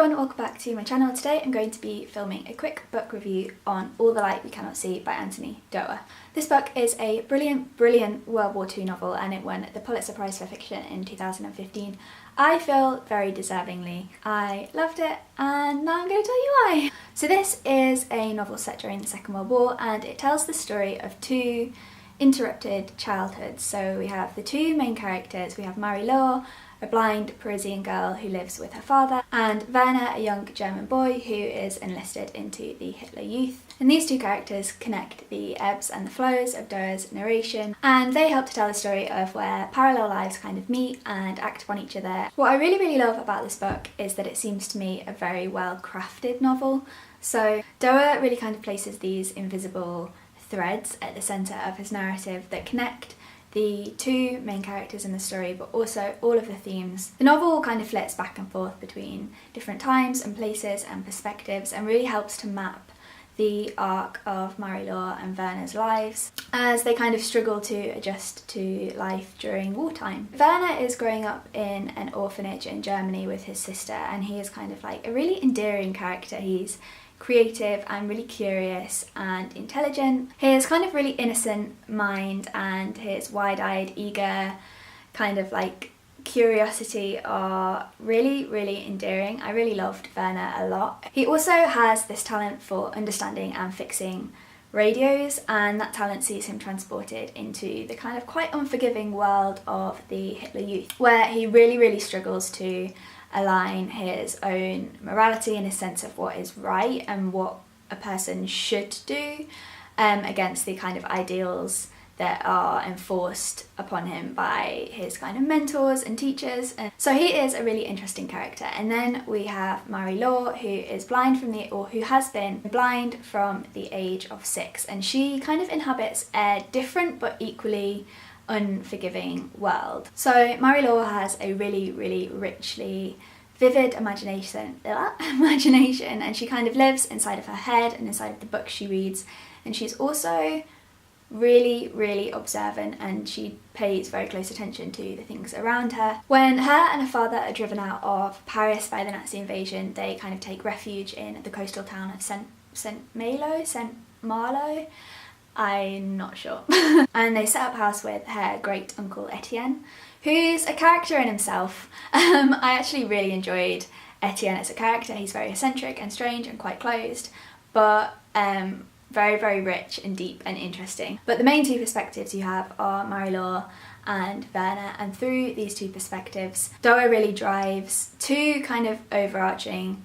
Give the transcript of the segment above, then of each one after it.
everyone, welcome back to my channel. Today I'm going to be filming a quick book review on All the Light We Cannot See by Anthony Doerr. This book is a brilliant World War II novel and it won the Pulitzer Prize for Fiction in 2015. I feel very deservingly. I loved it and now I'm going to tell you why. So this is a novel set during the Second World War and it tells the story of two interrupted childhoods. So we have the two main characters. We have Marie-Laure, a blind Parisian girl who lives with her father, and Werner, a young German boy who is enlisted into the Hitler Youth. And these two characters connect the ebbs and the flows of Doerr's narration, and they help to tell a story of where parallel lives kind of meet and act upon each other. What I really love about this book is that it seems to me a very well crafted novel. So Doerr really kind of places these invisible threads at the centre of his narrative that connect the two main characters in the story, but also all of the themes. The novel kind of flits back and forth between different times and places and perspectives and really helps to map the arc of Marie-Laure and Werner's lives as they kind of struggle to adjust to life during wartime. Werner is growing up in an orphanage in Germany with his sister, and he is kind of like a really endearing character. He's creative and really curious and intelligent. His kind of really innocent mind and his wide-eyed, eager kind of like curiosity are really endearing. I really loved Werner a lot. He also has this talent for understanding and fixing radios, and that talent sees him transported into the kind of quite unforgiving world of the Hitler Youth, where he really struggles to align his own morality and his sense of what is right and what a person should do against the kind of ideals that are enforced upon him by his kind of mentors and teachers. And so he is a really interesting character. And then we have Marie-Laure, who is blind who has been blind from the age of 6, and she kind of inhabits a different but equally unforgiving world. So Marie-Laure has a really richly vivid imagination, and she kind of lives inside of her head and inside of the books she reads, and she's also really observant, and she pays very close attention to the things around her. When her and her father are driven out of Paris by the Nazi invasion, they kind of take refuge in the coastal town of Saint Malo, I'm not sure. And they set up house with her great uncle Etienne, who's a character in himself. I actually really enjoyed Etienne as a character. He's very eccentric and strange and quite closed, but very rich and deep and interesting. But the main two perspectives you have are Marie-Laure and Werner, and through these two perspectives, Doerr really drives two kind of overarching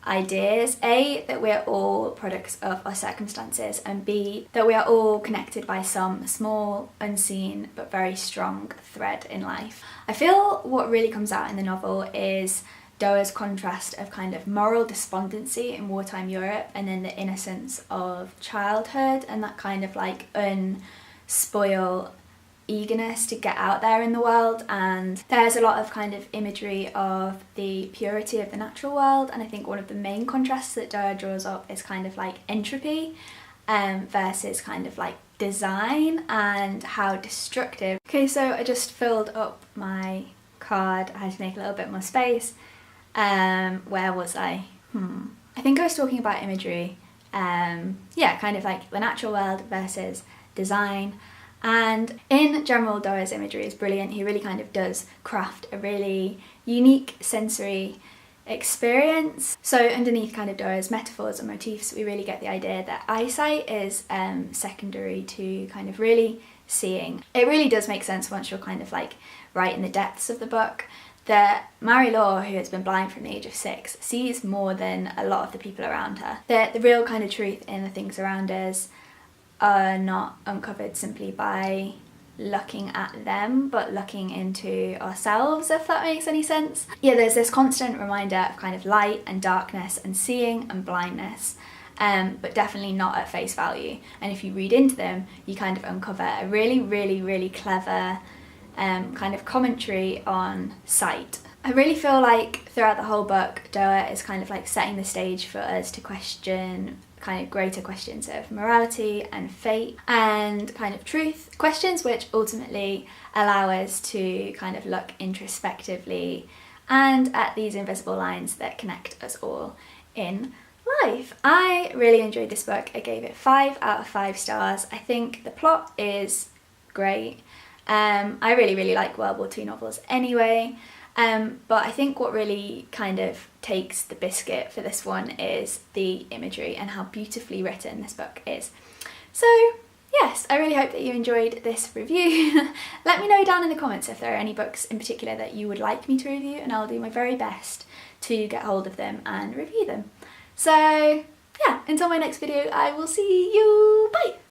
ideas. A, that we're all products of our circumstances, and B, that we are all connected by some small, unseen, but very strong thread in life. I feel what really comes out in the novel is Doerr's contrast of kind of moral despondency in wartime Europe and then the innocence of childhood and that kind of like unspoiled eagerness to get out there in the world. And there's a lot of kind of imagery of the purity of the natural world, and I think one of the main contrasts that Doerr draws up is kind of like entropy versus kind of like design and how destructive. Okay, so I just filled up my card. I had to make a little bit more space. Where was I? I think I was talking about imagery. Yeah, kind of like the natural world versus design. And in general, Doerr's imagery is brilliant. He really kind of does craft a really unique sensory experience. So underneath kind of Doerr's metaphors and motifs, we really get the idea that eyesight is secondary to kind of really seeing. It really does make sense once you're kind of like right in the depths of the book that Marie-Laure, who has been blind from the age of 6, sees more than a lot of the people around her. That the real kind of truth in the things around us are not uncovered simply by looking at them, but looking into ourselves, if that makes any sense. Yeah, there's this constant reminder of kind of light and darkness and seeing and blindness, but definitely not at face value. And if you read into them, you kind of uncover a really clever kind of commentary on sight. I really feel like throughout the whole book, Doerr is kind of like setting the stage for us to question kind of greater questions of morality and fate and kind of truth, questions which ultimately allow us to kind of look introspectively and at these invisible lines that connect us all in life. I really enjoyed this book. I gave it 5 out of 5 stars. I think the plot is great. I really like World War II novels anyway, but I think what really kind of takes the biscuit for this one is the imagery and how beautifully written this book is. So yes, I really hope that you enjoyed this review. Let me know down in the comments if there are any books in particular that you would like me to review, and I'll do my very best to get hold of them and review them. So yeah, until my next video, I will see you. Bye!